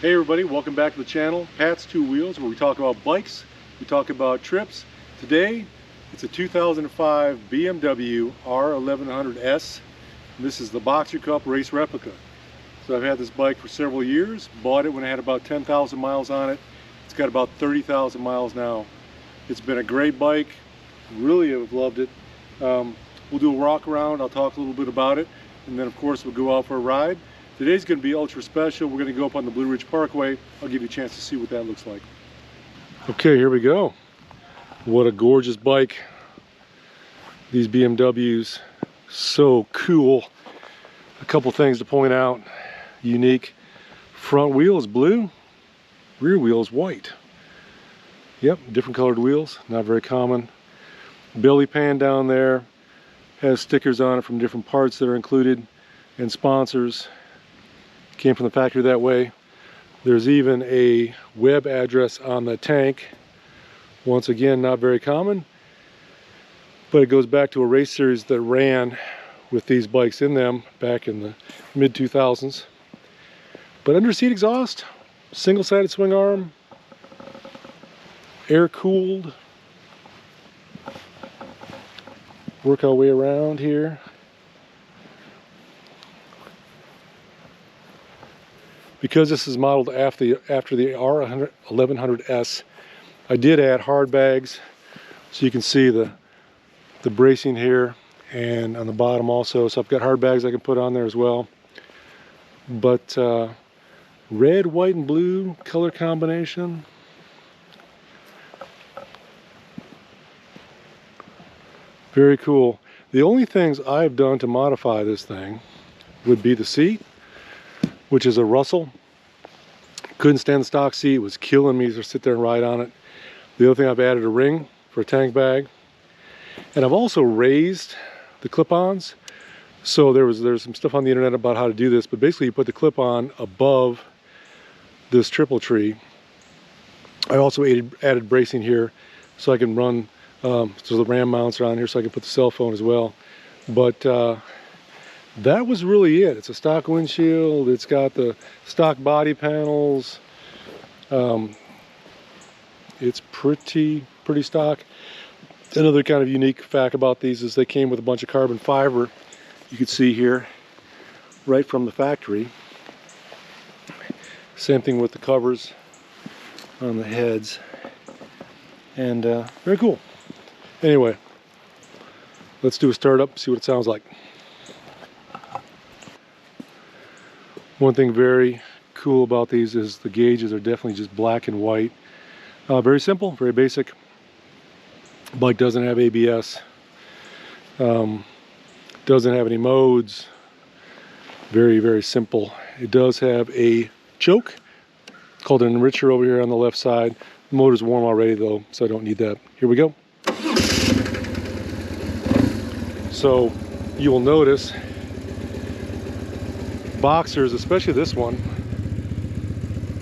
Hey everybody, welcome back to the channel, Pat's Two Wheels, where we talk about bikes, we talk about trips. Today, it's a 2005 BMW R1100S. And this is the Boxer Cup Race Replica. So I've had this bike for several years, bought it when I had about 10,000 miles on it. It's got about 30,000 miles now. It's been a great bike, really have loved it. We'll do a walk around, I'll talk a little bit about it, and then of course we'll go out for a ride. Today's going to be ultra special. We're going to go up on the Blue Ridge Parkway. I'll give you a chance to see what that looks like. Okay, here we go. What a gorgeous bike. These BMWs, so cool. A couple things to point out. Unique. Front wheel is blue, rear wheel is white. Yep, different colored wheels, not very common. Belly pan down there has stickers on it from different parts that are included and sponsors. Came from the factory that way. There's even a web address on the tank. Once again, not very common, but it goes back to a race series that ran with these bikes in them back in the mid 2000s. But under seat exhaust, single-sided swing arm, air cooled. Work our way around here. Because this is modeled after the R1100S, I did add hard bags, so you can see the bracing here and on the bottom also. So I've got hard bags I can put on there as well. But red, white, and blue color combination. Very cool. The only things I've done to modify this thing would be the seat, which is a Russell. Couldn't stand the stock seat, it was killing me to sit there and ride on it. The other thing, I've added a ring for a tank bag. And I've also raised the clip-ons. So there's some stuff on the internet about how to do this, but basically you put the clip-on above this triple tree. I also added bracing here so I can run, so the RAM mounts are on here so I can put the cell phone as well. But that was really it. It's a stock windshield. It's got the stock body panels. It's pretty stock. Another kind of unique fact about these is they came with a bunch of carbon fiber. You can see here, right from the factory. Same thing with the covers on the heads. And very cool. Anyway, let's do a start up, see what it sounds like. One thing very cool about these is the gauges are definitely just black and white. Very simple, very basic. Bike doesn't have ABS. Doesn't have any modes. Very simple. It does have a choke called an enricher over here on the left side. The motor's warm already though, so I don't need that. Here we go. So you will notice Boxers, especially this one,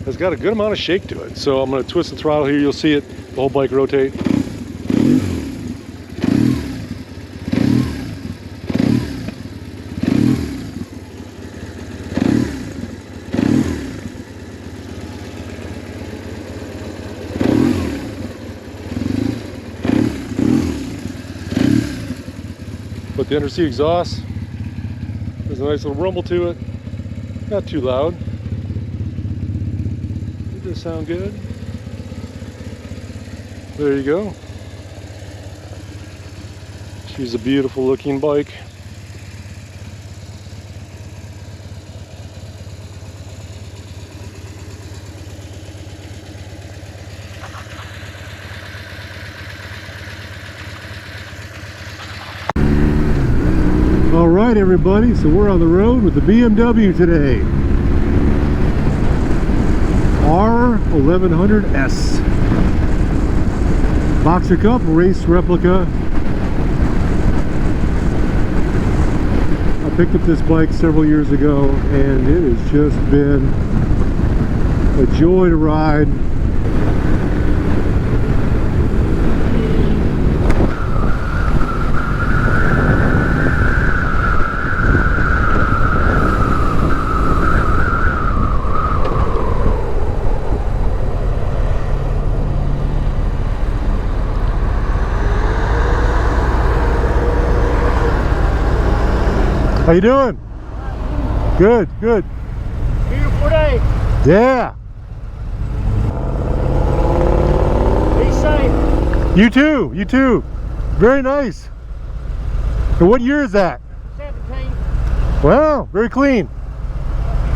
has got a good amount of shake to it. So I'm going to twist the throttle here, you'll see it, the whole bike rotate. Put the underseat exhaust, there's a nice little rumble to it. Not too loud. It does sound good. There you go. She's a beautiful looking bike. All right, everybody, so we're on the road with the BMW today. R1100S Boxer Cup Race Replica. I picked up this bike several years ago and it has just been a joy to ride. you doing? Good, good. Beautiful day. Yeah. Be safe. You too, you too. Very nice. And what year is that? 17. Wow, very clean.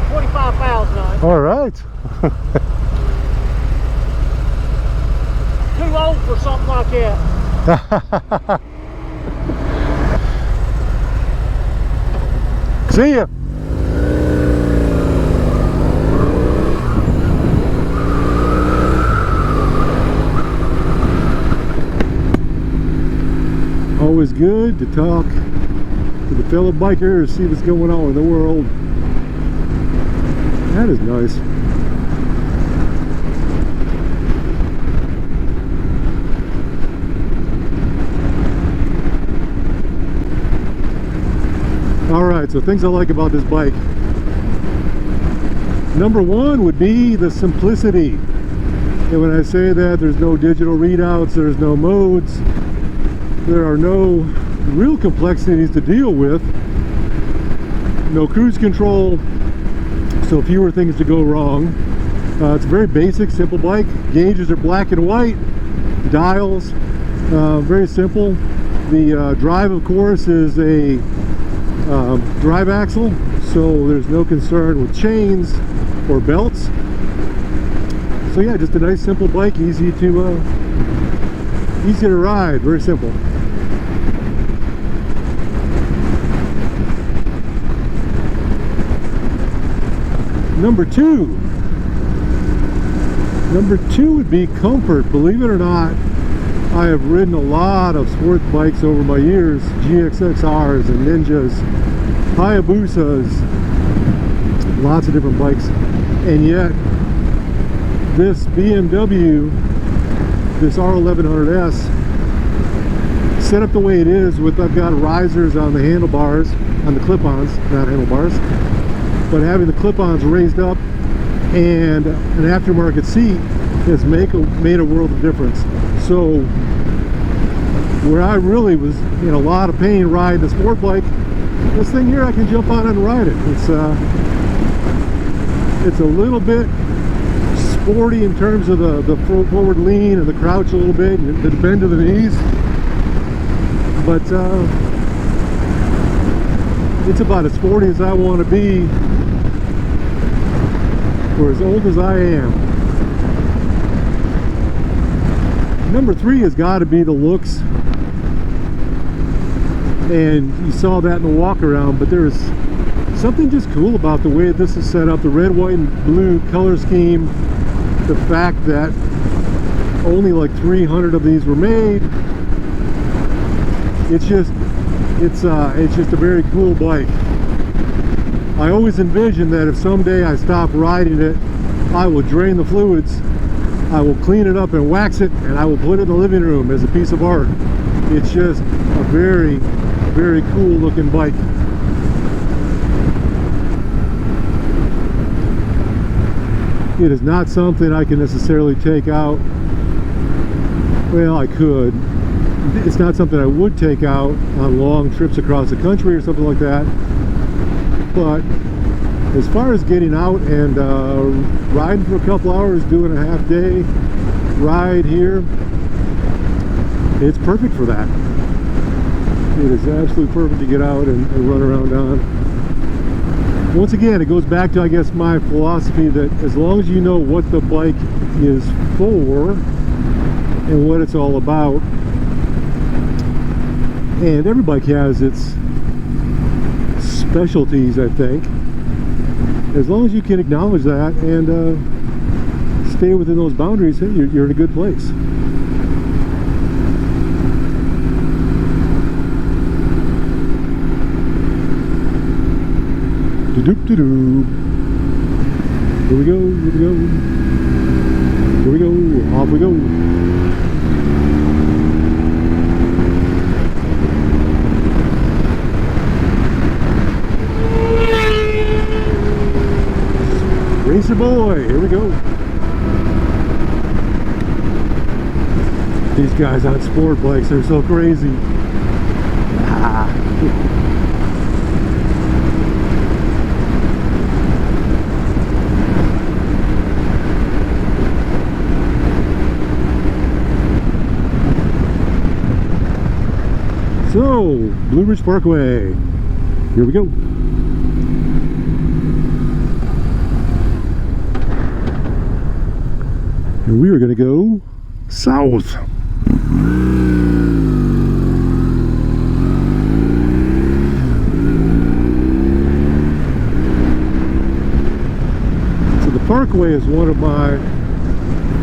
25,000 on it. All right. Too old for something like that. See ya. Always good to talk to the fellow bikers, see what's going on in the world. That is nice. Alright, so things I like about this bike. Number one would be the simplicity. And when I say that, there's no digital readouts, there's no modes, there are no real complexities to deal with, no cruise control, so fewer things to go wrong. It's a very basic, simple bike. Gauges are black and white, dials, very simple. The drive, of course, is a drive axle, so there's no concern with chains or belts. So yeah, just a nice simple bike, easy to ride, very simple. Number two would be comfort. Believe it or not, I have ridden a lot of sports bikes over my years, GXXRs and Ninjas, Hayabusas, lots of different bikes, and yet this BMW, this R1100S, set up the way it is with, I've got risers on the handlebars, on the clip-ons, not handlebars, but having the clip-ons raised up and an aftermarket seat has made a world of difference. So where I really was in a lot of pain riding the sport bike, this thing here I can jump on and ride it. It's a little bit sporty in terms of the forward lean and the crouch a little bit and the bend to the knees, but it's about as sporty as I want to be for as old as I am. Number three has got to be the looks, and you saw that in the walk around, but there's something just cool about the way this is set up, the red, white, and blue color scheme, the fact that only like 300 of these were made. It's just a very cool bike. I always envision that if someday I stop riding it, I will drain the fluids, I will clean it up and wax it, and I will put it in the living room as a piece of art. It's just a very, very cool looking bike. It is not something I can necessarily take out. Well, I could. It's not something I would take out on long trips across the country or something like that. But as far as getting out and riding for a couple hours, doing a half day ride here, it's perfect for that. It is absolutely perfect to get out and run around on. Once again, it goes back to, I guess, my philosophy that as long as you know what the bike is for and what it's all about, and every bike has its specialties, I think. As long as you can acknowledge that and stay within those boundaries, hey, you're in a good place. Do-doop-de-doo. Here we go, here we go. Here we go, off we go. Racer boy, here we go. These guys on sport bikes, they're so crazy. Blue Ridge Parkway. Here we go. And we are going to go south. So the Parkway is one of my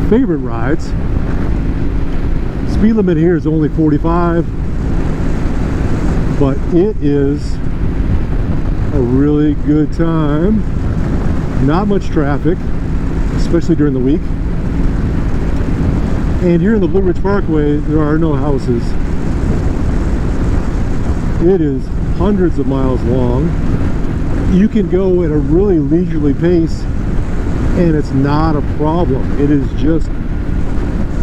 favorite rides. Speed limit here is only 45, but it is a really good time. Not much traffic, especially during the week. And here in the Blue Ridge Parkway, there are no houses. It is hundreds of miles long. You can go at a really leisurely pace, and it's not a problem. It is just,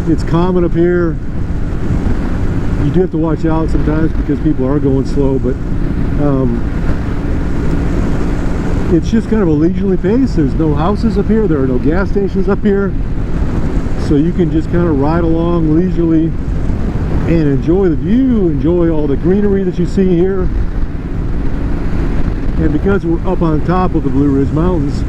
it's common up here. You do have to watch out sometimes because people are going slow, but it's just kind of a leisurely pace. There's no houses up here. There are no gas stations up here. So you can just kind of ride along leisurely and enjoy the view, enjoy all the greenery that you see here. And because we're up on top of the Blue Ridge Mountains,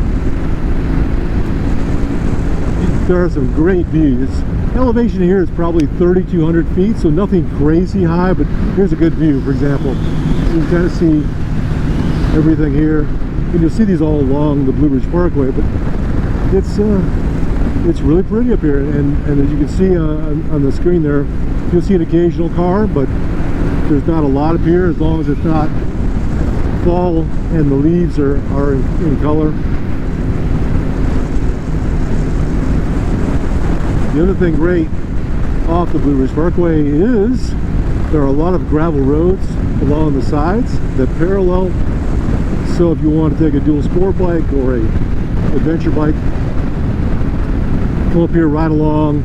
there are some great views. Elevation here is probably 3,200 feet, so nothing crazy high, but here's a good view, for example. You can kind of see everything here. And you'll see these all along the Blue Ridge Parkway, but it's really pretty up here, and as you can see on the screen there, you'll see an occasional car, but there's not a lot up here as long as it's not fall and the leaves are in color. The other thing great off the Blue Ridge Parkway is there are a lot of gravel roads along the sides that parallel. So if you want to take a dual sport bike or a adventure bike, come up here, ride along,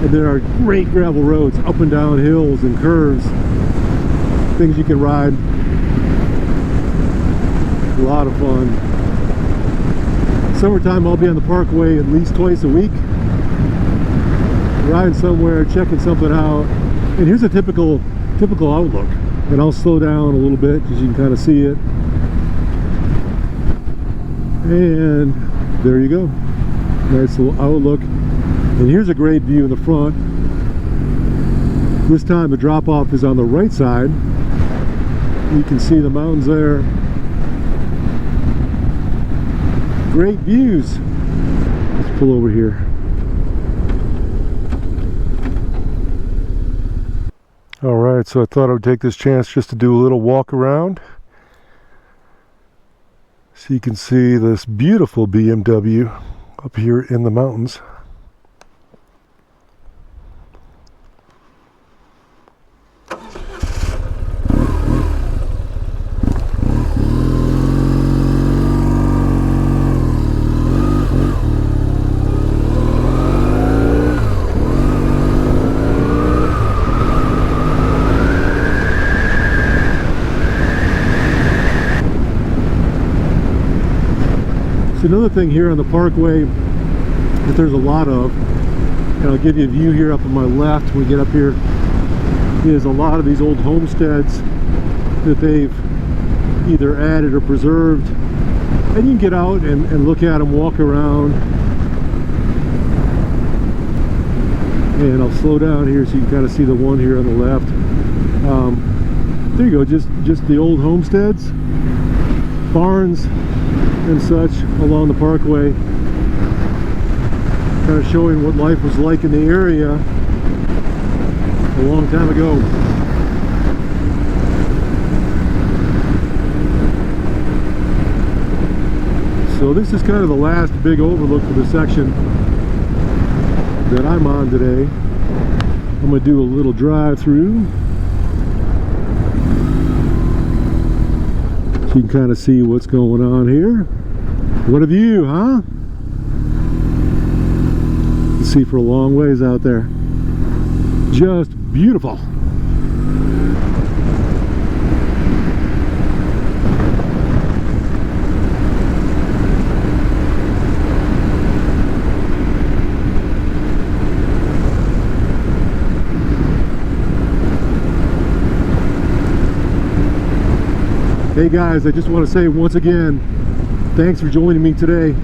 and there are great gravel roads up and down hills and curves, things you can ride. A lot of fun. Summertime I'll be on the Parkway at least twice a week, riding somewhere, checking something out. And here's a typical outlook, and I'll slow down a little bit because you can kind of see it. And there you go. Nice little outlook. And here's a great view in the front. This time the drop-off is on the right side. You can see the mountains there. Great views. Let's pull over here. Alright, so I thought I would take this chance just to do a little walk around. So you can see this beautiful BMW up here in the mountains. Another thing here on the Parkway that there's a lot of, and I'll give you a view here up on my left when we get up here, is a lot of these old homesteads that they've either added or preserved, and you can get out and look at them, walk around. And I'll slow down here so you can kind of see the one here on the left. There you go, just the old homesteads, barns and such along the Parkway, kind of showing what life was like in the area a long time ago. So this is kind of the last big overlook for the section that I'm on today. I'm going to do a little drive through so you can kind of see what's going on here. What a view, huh? You can see for a long ways out there. Just beautiful. Hey guys, I just want to say once again, thanks for joining me today.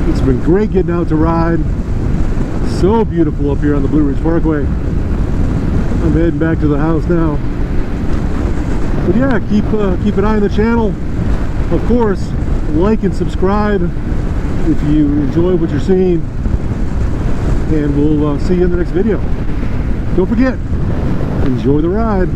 It's been great getting out to ride. So beautiful up here on the Blue Ridge Parkway. I'm heading back to the house now. But yeah, keep an eye on the channel. Of course, like and subscribe if you enjoy what you're seeing. And we'll see you in the next video. Don't forget, enjoy the ride.